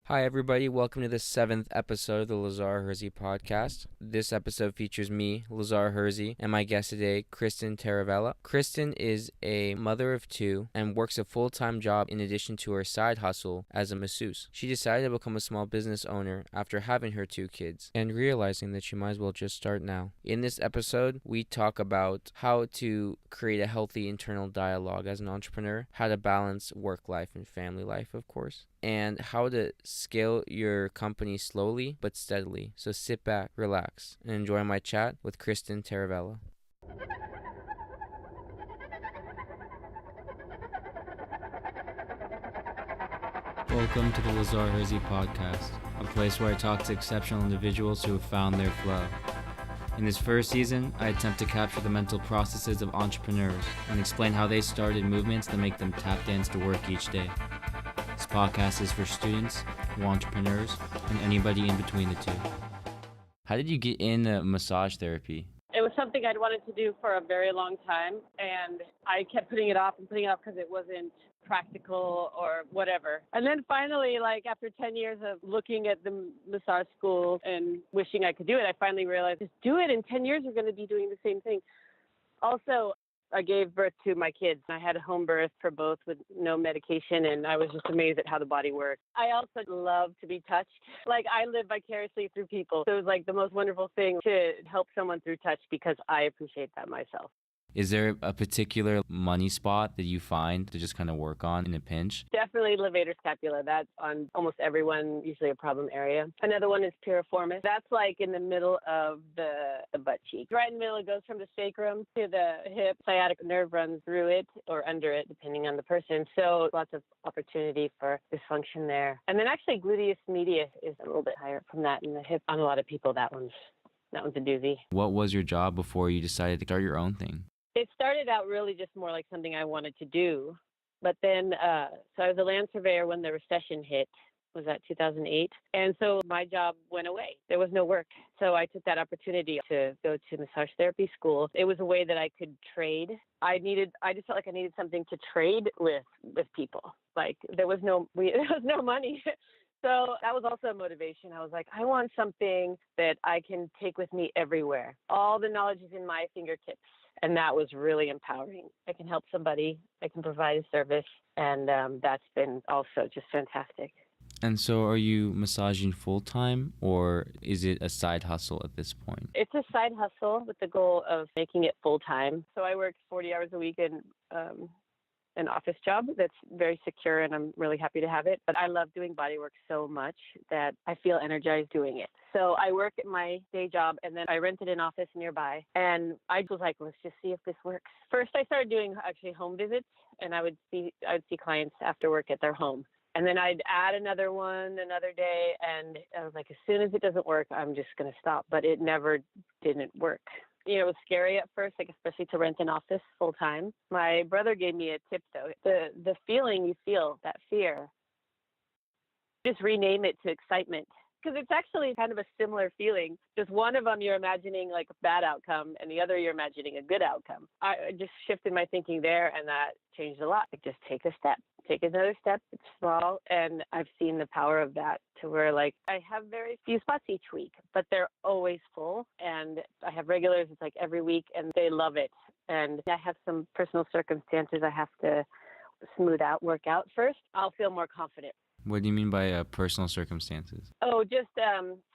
Hi, everybody. Welcome to the 7th episode of the Lazare podcast. This episode features me, Lazare, and my guest today, Kristin Taravella. Kristen is a mother of two and works a full-time job in addition to her side hustle as a masseuse. She decided to become a small business owner after having her two kids and realizing that she might as well just start now. In this episode, we talk about how to create a healthy internal dialogue as an entrepreneur, how to balance work life and family life, of course, and how to scale your company slowly but steadily. So sit back, relax, and enjoy my chat with Kristin Taravella. Welcome to the Lazare podcast, a place where I talk to exceptional individuals who have found their flow. In this first season, I attempt to capture the mental processes of entrepreneurs and explain how they started movements that make them tap dance to work each day. This podcast is for students, entrepreneurs, and anybody in between the two. How did you get into massage therapy? It was something I'd wanted to do for a very long time, and I kept putting it off because it wasn't practical or whatever. And then finally, after 10 years of looking at the massage school and wishing I could do it, I finally realized, just do it. In 10 years, you're going to be doing the same thing. Also, I gave birth to my kids. I had a home birth for both with no medication, and I was just amazed at how the body works. I also love to be touched. I live vicariously through people. So it was the most wonderful thing to help someone through touch because I appreciate that myself. Is there a particular money spot that you find to just kind of work on in a pinch? Definitely levator scapula. That's on almost everyone, usually a problem area. Another one is piriformis. That's in the middle of the butt cheek. Right in the middle, it goes from the sacrum to the hip. Sciatic nerve runs through it or under it, depending on the person. So lots of opportunity for dysfunction there. And then actually gluteus medius is a little bit higher from that in the hip. On a lot of people, that one's a doozy. What was your job before you decided to start your own thing? It started out really just more like something I wanted to do. But then, so I was a land surveyor when the recession hit. Was that 2008? And so my job went away. There was no work. So I took that opportunity to go to massage therapy school. It was a way that I could trade. I just felt like I needed something to trade with people. There was no money. So that was also a motivation. I was like, I want something that I can take with me everywhere. All the knowledge is in my fingertips. And that was really empowering. I can help somebody. I can provide a service. And that's been also just fantastic. And so are you massaging full-time, or is it a side hustle at this point? It's a side hustle with the goal of making it full-time. So I work 40 hours a week in an office job that's very secure, and I'm really happy to have it. But I love doing body work so much that I feel energized doing it. So I work at my day job, and then I rented an office nearby. And I was like, let's just see if this works. First, I started doing actually home visits, and I'd see clients after work at their home. And then I'd add another one another day, and I was like, as soon as it doesn't work, I'm just going to stop. But it never didn't work. It was scary at first, especially to rent an office full time. My brother gave me a tip, though. The feeling you feel, that fear, just rename it to excitement. Because it's actually kind of a similar feeling. Just one of them you're imagining a bad outcome, and the other you're imagining a good outcome. I just shifted my thinking there, and that changed a lot. Just take a step. Take another step. It's small, and I've seen the power of that to where I have very few spots each week, but they're always full, and I have regulars. It's every week, and they love it. And I have some personal circumstances I have to work out first. I'll feel more confident. What do you mean by personal circumstances? Oh, just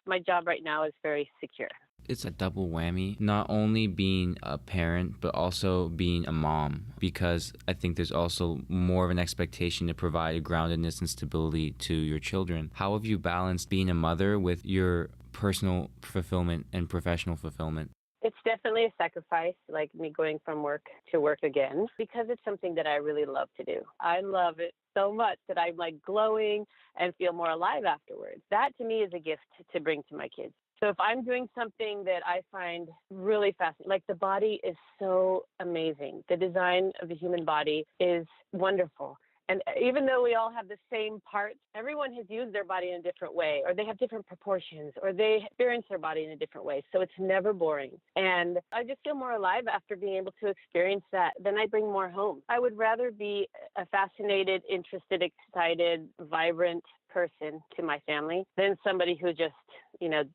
my job right now is very secure. It's a double whammy, not only being a parent, but also being a mom, because I think there's also more of an expectation to provide a groundedness and stability to your children. How have you balanced being a mother with your personal fulfillment and professional fulfillment? It's definitely a sacrifice, like me going from work to work again, because it's something that I really love to do. I love it so much that I'm glowing and feel more alive afterwards. That to me is a gift to bring to my kids. So if I'm doing something that I find really fascinating, the body is so amazing. The design of the human body is wonderful. And even though we all have the same parts, everyone has used their body in a different way, or they have different proportions, or they experience their body in a different way. So it's never boring. And I just feel more alive after being able to experience that. Then I bring more home. I would rather be a fascinated, interested, excited, vibrant person to my family than somebody who just,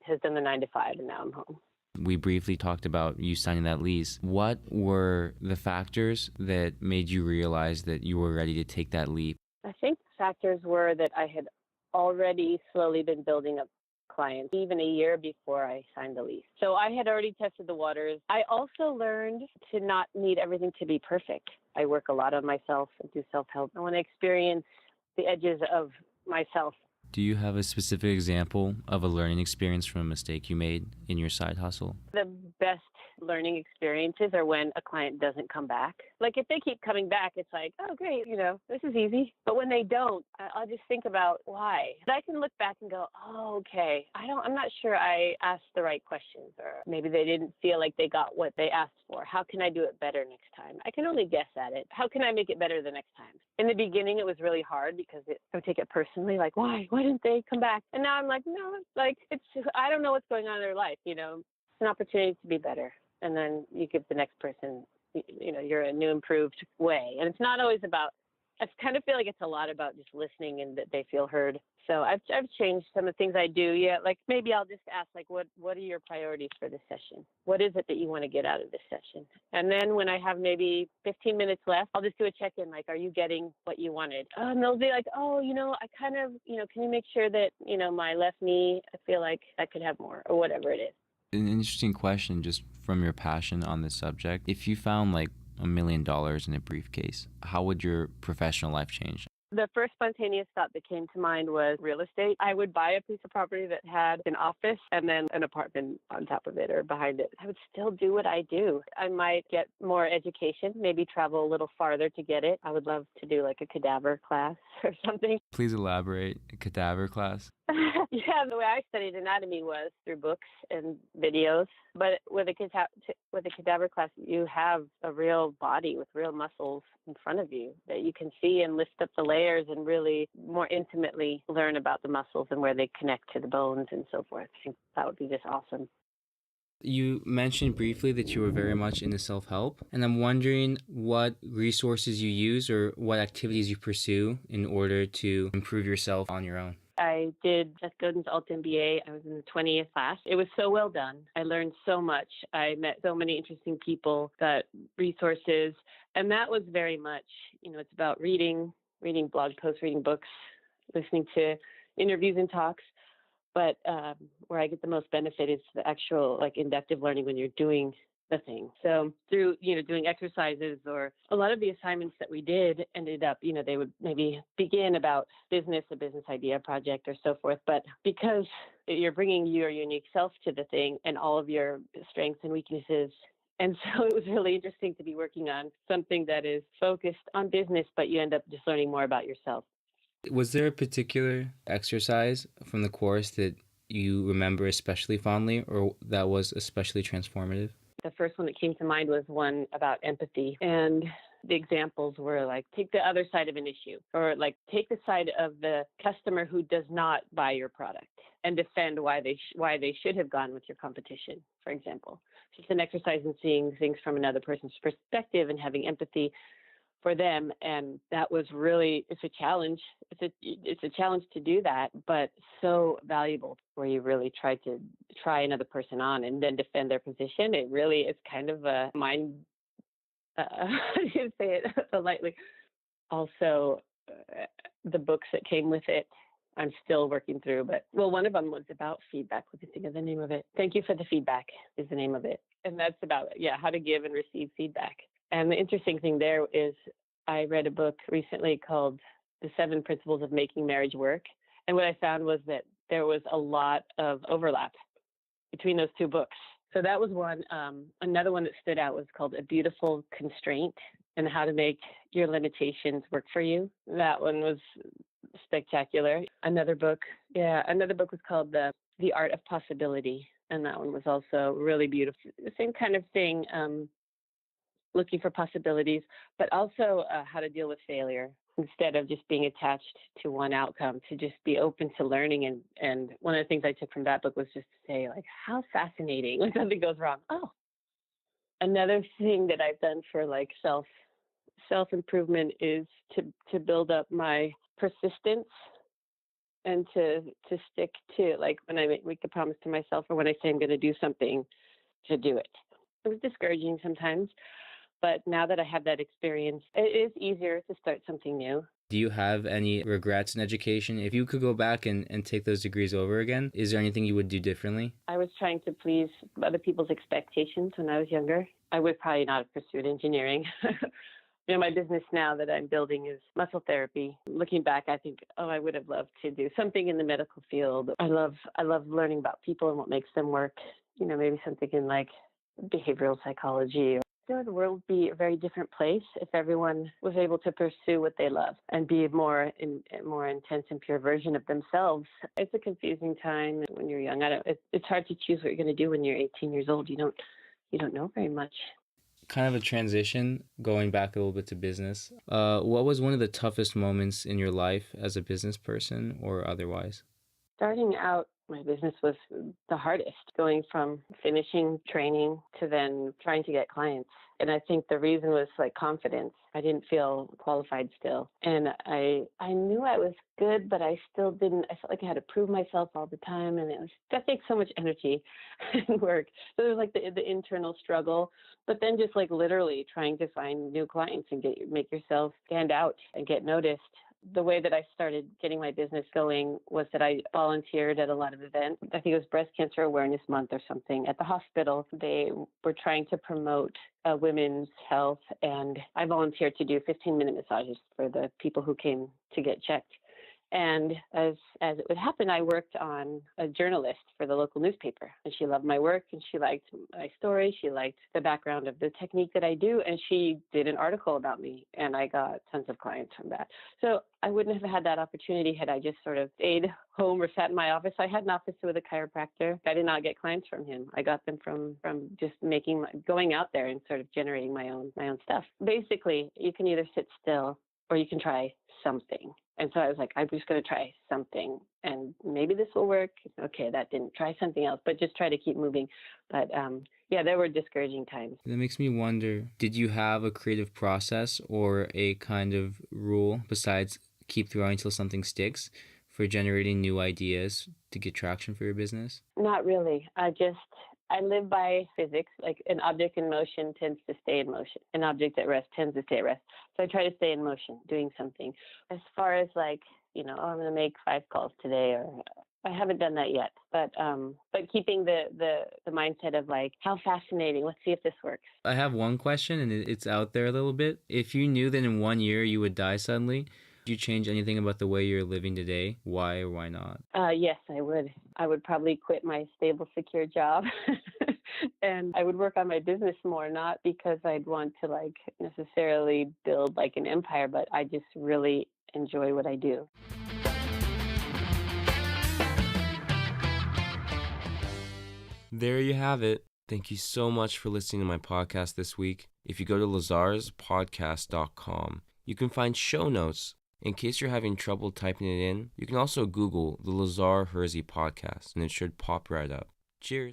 has done the 9 to 5 and now I'm home. We briefly talked about you signing that lease. What were the factors that made you realize that you were ready to take that leap? I think the factors were that I had already slowly been building up clients even a year before I signed the lease. So I had already tested the waters. I also learned to not need everything to be perfect. I work a lot on myself and do self-help. I want to experience the edges of myself. Do you have a specific example of a learning experience from a mistake you made in your side hustle? The best learning experiences are when a client doesn't come back. Like if they keep coming back, it's like, oh, great, this is easy. But when they don't, I'll just think about why. I can look back and go, oh, okay, I'm not sure I asked the right questions, or maybe they didn't feel like they got what they asked for. How can I do it better next time? I can only guess at it. How can I make it better the next time? In the beginning, it was really hard because I would take it personally, like, why didn't they come back? And now I'm like, no, it's just, I don't know what's going on in their life, It's an opportunity to be better. And then you give the next person, you're a new improved way. And it's not always about, I kind of feel like it's a lot about just listening and that they feel heard. So I've changed some of the things I do. Yeah, like maybe I'll just ask, like, what are your priorities for this session? What is it that you want to get out of this session? And then when I have maybe 15 minutes left, I'll just do a check-in, like, are you getting what you wanted? And they'll be like, oh, I kind of, can you make sure that, my left knee, I feel like I could have more, or whatever it is. An interesting question, just from your passion on this subject. If you found like $1 million in a briefcase, how would your professional life change? The first spontaneous thought that came to mind was real estate. I would buy a piece of property that had an office and then an apartment on top of it or behind it. I would still do what I do. I might get more education, maybe travel a little farther to get it. I would love to do like a cadaver class or something. Please elaborate. A cadaver class? Yeah, the way I studied anatomy was through books and videos. But with a cadaver class, you have a real body with real muscles in front of you that you can see and lift up the layers and really more intimately learn about the muscles and where they connect to the bones and so forth. I think that would be just awesome. You mentioned briefly that you were very much into self-help, and I'm wondering what resources you use or what activities you pursue in order to improve yourself on your own. I did Seth Godin's Alt MBA. I was in the 20th class. It was so well done. I learned so much. I met so many interesting people, got resources, and that was very much, it's about reading blog posts, reading books, listening to interviews and talks. But where I get the most benefit is the actual inductive learning when you're doing the thing. So through, doing exercises, or a lot of the assignments that we did ended up, they would maybe begin about a business idea, project, or so forth. But because you're bringing your unique self to the thing and all of your strengths and weaknesses. And so it was really interesting to be working on something that is focused on business, but you end up just learning more about yourself. Was there a particular exercise from the course that you remember especially fondly or that was especially transformative? The first one that came to mind was one about empathy. And the examples were like, take the other side of an issue, or like take the side of the customer who does not buy your product and defend why they should have gone with your competition, for example. It's an exercise in seeing things from another person's perspective and having empathy for them. And that was really, it's a challenge. It's a challenge to do that, but so valuable, where you really try another person on and then defend their position. It really is kind of a mind, I didn't say it politely. Also, the books that came with it, I'm still working through, but one of them was about feedback. Let me think of the name of it. Thank You for the Feedback is the name of it. And that's about, how to give and receive feedback. And the interesting thing there is I read a book recently called The 7 Principles of Making Marriage Work. And what I found was that there was a lot of overlap between those two books. So that was one. Another one that stood out was called A Beautiful Constraint and How to Make Your Limitations Work for You. That one was spectacular. Another book was called The Art of Possibility. And that one was also really beautiful. The same kind of thing. Looking for possibilities, but also how to deal with failure instead of just being attached to one outcome, to just be open to learning. And one of the things I took from that book was just to say, like, how fascinating when something goes wrong. Oh, another thing that I've done for like self-improvement is to build up my persistence and to stick to, like, when I make a promise to myself or when I say I'm going to do something, to do it. It was discouraging sometimes, but now that I have that experience, it is easier to start something new. Do you have any regrets in education? If you could go back and take those degrees over again, is there anything you would do differently? I was trying to please other people's expectations when I was younger. I would probably not have pursued engineering. My business now that I'm building is muscle therapy. Looking back, I think, I would have loved to do something in the medical field. I love learning about people and what makes them work. Maybe something in like behavioral psychology. The world would be a very different place if everyone was able to pursue what they love and be a more intense and pure version of themselves. It's a confusing time when you're young. It's hard to choose what you're going to do when you're 18 years old. You don't know very much. Kind of a transition, going back a little bit to business. What was one of the toughest moments in your life as a business person or otherwise? Starting out, my business was the hardest, going from finishing training to then trying to get clients. And I think the reason was like confidence. I didn't feel qualified still. And I knew I was good, but I still didn't. I felt like I had to prove myself all the time. And that takes so much energy and work. So there was like the internal struggle, but then just like literally trying to find new clients and make yourself stand out and get noticed. The way that I started getting my business going was that I volunteered at a lot of events. I think it was Breast Cancer Awareness Month or something. At the hospital, they were trying to promote women's health, and I volunteered to do 15-minute massages for the people who came to get checked. And as it would happen, I worked on a journalist for the local newspaper, and she loved my work, and she liked my story. She liked the background of the technique that I do, and she did an article about me, and I got tons of clients from that. So I wouldn't have had that opportunity had I just sort of stayed home or sat in my office. I had an office with a chiropractor. I did not get clients from him. I got them from just going out there and sort of generating my own stuff. Basically, you can either sit still or you can try something. And so I was like, I'm just going to try something and maybe this will work. Okay, that didn't. Try something else, but just try to keep moving. But there were discouraging times. That makes me wonder, did you have a creative process or a kind of rule besides keep throwing until something sticks for generating new ideas to get traction for your business? Not really. I live by physics. Like an object in motion tends to stay in motion. An object at rest tends to stay at rest. So I try to stay in motion, doing something. As far as like, I'm going to make 5 calls today, or I haven't done that yet. But keeping the mindset of like, how fascinating. Let's see if this works. I have one question, and it's out there a little bit. If you knew that in 1 year you would die suddenly, would you change anything about the way you're living today? Why or why not? Yes, I would. I would probably quit my stable, secure job. And I would work on my business more, not because I'd want to like necessarily build like an empire, but I just really enjoy what I do. There you have it. Thank you so much for listening to my podcast this week. If you go to lazarespodcast.com, you can find show notes. In case you're having trouble typing it in, you can also Google the Lazare Hersey podcast, and it should pop right up. Cheers.